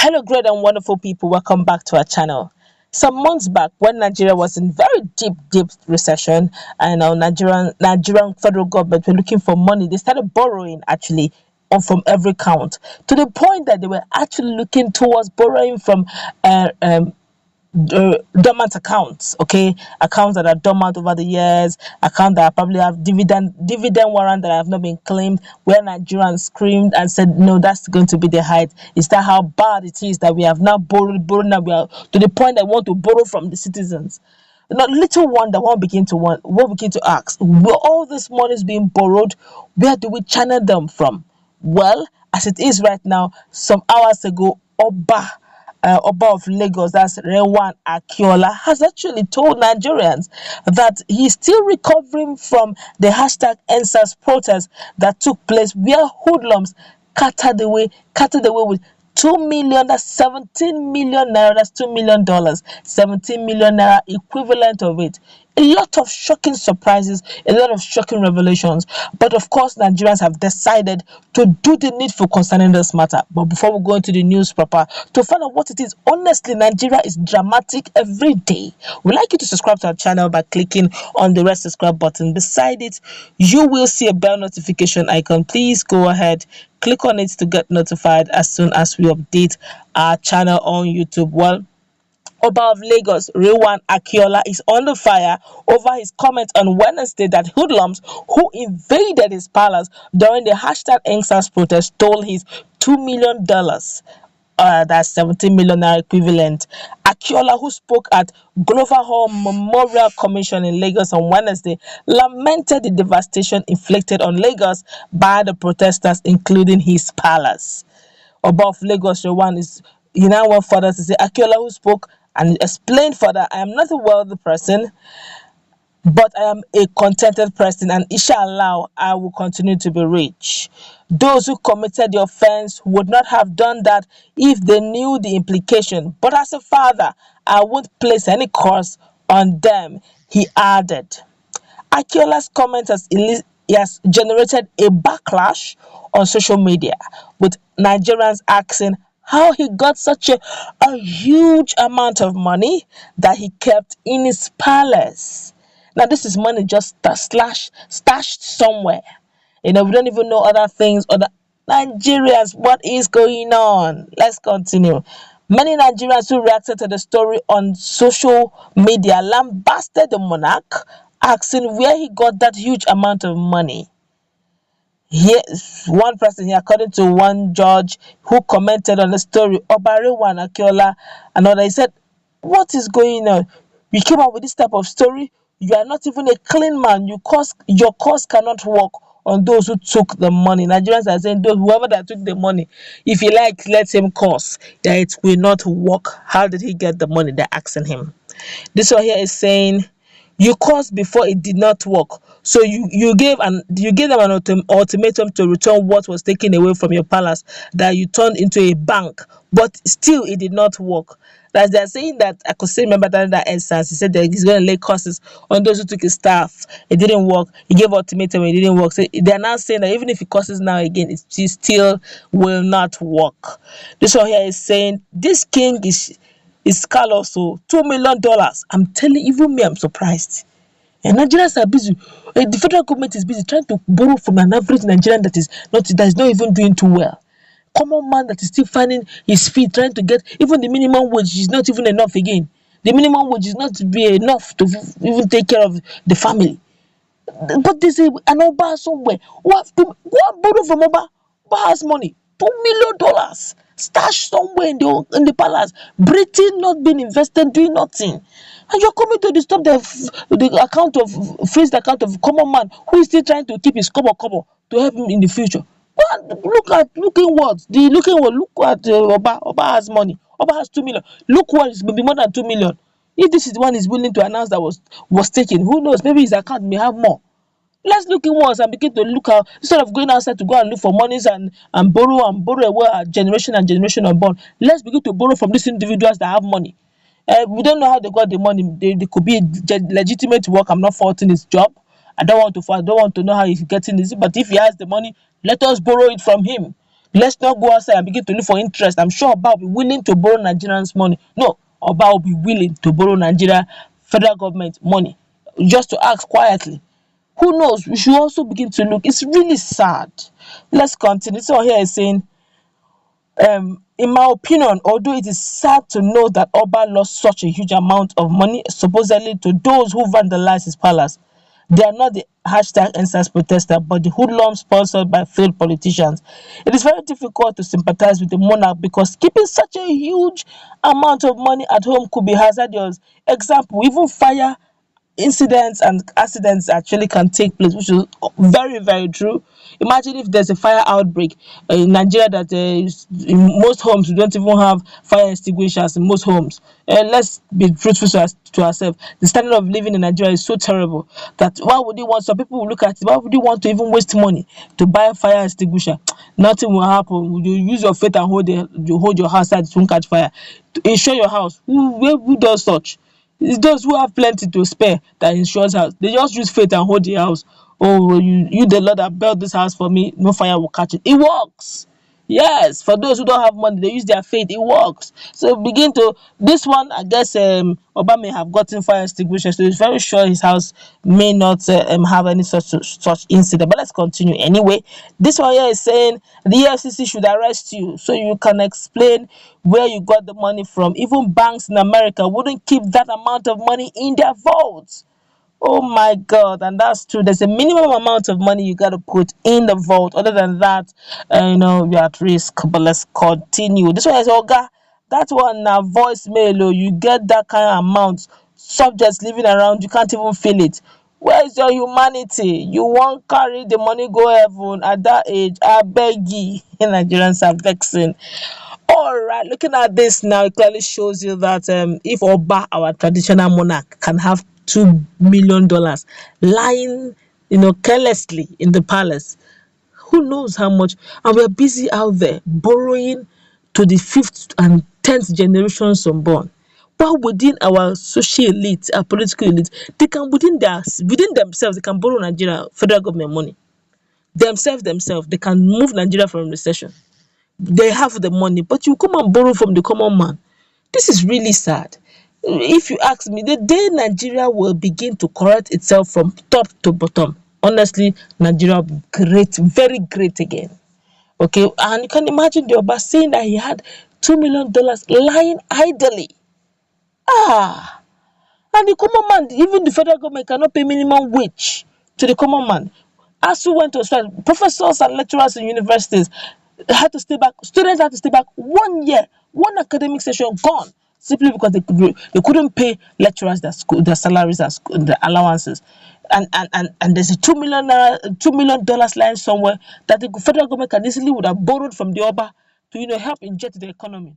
Hello, great and wonderful people. Welcome back to our channel. Some months back, when Nigeria was in very deep recession, and our Nigerian federal government were looking for money, they started borrowing actually from every count to the point that they were actually looking towards borrowing from uh, um, dormant accounts, okay, accounts that are dormant over the years, accounts that probably have dividend warrant that have not been claimed, where Nigerians screamed and said no, that's going to be the height. Is that how bad it is that we have now borrowed now we are to the point that we want to borrow from the citizens? Not little wonder one begin to ask, where all this money is being borrowed, where do we channel them from? Well, as it is right now, some hours ago, Oba of Lagos, that's Rewan Akiola, has actually told Nigerians that he's still recovering from the hashtag NSAS protest that took place, where hoodlums carted away with 2 million, that's 17 million naira, that's $2 million, 17 million naira equivalent of it. A lot of shocking surprises, a lot of shocking revelations. But of course, Nigerians have decided to do the needful concerning this matter. But before we go into the news proper, to find out what it is, honestly, Nigeria is dramatic every day. We'd like you to subscribe to our channel by clicking on the red subscribe button. Beside it, you will see a bell notification icon. Please go ahead, click on it to get notified as soon as we update our channel on YouTube. Well, Oba of Lagos, Rewan Akiola, is under fire over his comment on Wednesday that hoodlums who invaded his palace during the hashtag NSAS protest stole his $2 million. That's 17 million naira equivalent. Akiola, who spoke at Glover Hall Memorial Commission in Lagos on Wednesday, lamented the devastation inflicted on Lagos by the protesters, including his palace. Oba of Lagos, Rewan, he now went further to say, Akiola, who spoke and explained further, I am not a wealthy person, but I am a contented person, and inshallah, I will continue to be rich. Those who committed the offense would not have done that if they knew the implication. But as a father, I won't place any curse on them, he added. Akiola's comment has generated a backlash on social media, with Nigerians asking how he got such a huge amount of money that he kept in his palace. Now, this is money just stashed somewhere. We don't even know other things. Other Nigerians, what is going on? Let's continue. Many Nigerians who reacted to the story on social media lambasted the monarch, asking where he got that huge amount of money. Here's one person here, according to one judge who commented on the story, Obarewan Akiola, another, he said, what is going on? You came up with this type of story? You are not even a clean man. Your cause cannot work on those who took the money. Nigerians are saying, whoever that took the money, if he likes, let him curse. That it will not work. How did he get the money? They're asking him. This one here is saying, you caused before it did not work. So you gave them an ultimatum to return what was taken away from your palace that you turned into a bank, but still it did not work. That they're saying that I could say, remember that instance, he said that he's going to lay curses on those who took his staff. It didn't work. He gave ultimatum, it didn't work. So they're now saying that even if he curses now again, it still will not work. This one here is saying this king is Carlos, so $2 million. I'm telling you, even me, I'm surprised. And Nigerians are busy. The federal government is busy trying to borrow from an average Nigerian that is not even doing too well. Common man that is still finding his feet, trying to get even the minimum wage is not even enough again. The minimum wage is not to be enough to even take care of the family. But they say an Oba somewhere. What borrow from Oba? Oba has money, $2 million stashed somewhere in the palace. Britain not being invested, doing nothing. And you're coming to disturb the account of freeze the account of common man who is still trying to keep his kobo to help him in the future. But look at Look at Oba. Oba has money. Oba has 2 million. Look what is maybe more than 2 million. If this is the one he's willing to announce that was taken, who knows? Maybe his account may have more. Let's look inwards and begin to look out instead of going outside to go and look for monies and borrow away generation unborn. Let's begin to borrow from these individuals that have money. We don't know how they got the money. They could be legitimate work. I'm not faulting his job. I don't want to know how he's getting this. But if he has the money, let us borrow it from him. Let's not go outside and begin to look for interest. I'm sure Oba will be willing to borrow Nigerians money. No, Oba will be willing to borrow Nigeria federal government money just to ask quietly. Who knows? We should also begin to look. It's really sad. Let's continue. So here is saying, in my opinion, although it is sad to know that Oba lost such a huge amount of money supposedly to those who vandalized his palace, they are not the hashtag #EndSARS protester, but the hoodlums sponsored by failed politicians. It is very difficult to sympathize with the monarch because keeping such a huge amount of money at home could be hazardous. Example, even fire incidents and accidents actually can take place, which is very, very true. Imagine if there's a fire outbreak in Nigeria that in most homes we don't even have fire extinguishers in most homes. Let's be truthful to ourselves. The standard of living in Nigeria is so terrible that why would you want? Some people will look at it. Why would you want to even waste money to buy a fire extinguisher? Nothing will happen. You use your faith and hold your house that it won't catch fire. To insure your house, who does such? It's those who have plenty to spare that insures house. They just use faith and hold the house. Oh, you the Lord that built this house for me, no fire will catch it. It works. Yes, for those who don't have money, they use their faith. It works. So begin to this one. I guess Oba may have gotten fire extinguisher, so it's very sure his house may not have any such incident. But let's continue anyway. This one here is saying the EFCC should arrest you so you can explain where you got the money from. Even banks in America wouldn't keep that amount of money in their vaults. Oh my God, and that's true. There's a minimum amount of money you got to put in the vault. Other than that, you're at risk. But let's continue. This one is Oga. That one now voicemail. Oh, you get that kind of amount. Subjects living around, you can't even feel it. Where is your humanity? You won't carry the money go heaven at that age. I beg you. Nigerians are vexing. All right, looking at this now, it clearly shows you that if Oba, our traditional monarch, can have $2 million lying, carelessly in the palace, who knows how much? And we're busy out there borrowing to the fifth and 10th generations unborn. While within our social elite, our political elite, they can within themselves, they can borrow Nigeria federal government money. Themselves, they can move Nigeria from recession. They have the money, but you come and borrow from the common man. This is really sad. If you ask me, the day Nigeria will begin to correct itself from top to bottom, honestly, Nigeria will be great, very great again. Okay, and you can imagine the Oba saying that he had $2 million lying idly. Ah, and the common man, even the federal government cannot pay minimum wage to the common man. ASU went to strike. Professors and lecturers in universities had to stay back. Students had to stay back 1 year, one academic session gone, simply because they couldn't pay lecturers their salaries and their allowances. And there's a $2 million lying somewhere that the federal government can easily would have borrowed from the Oba to help inject the economy.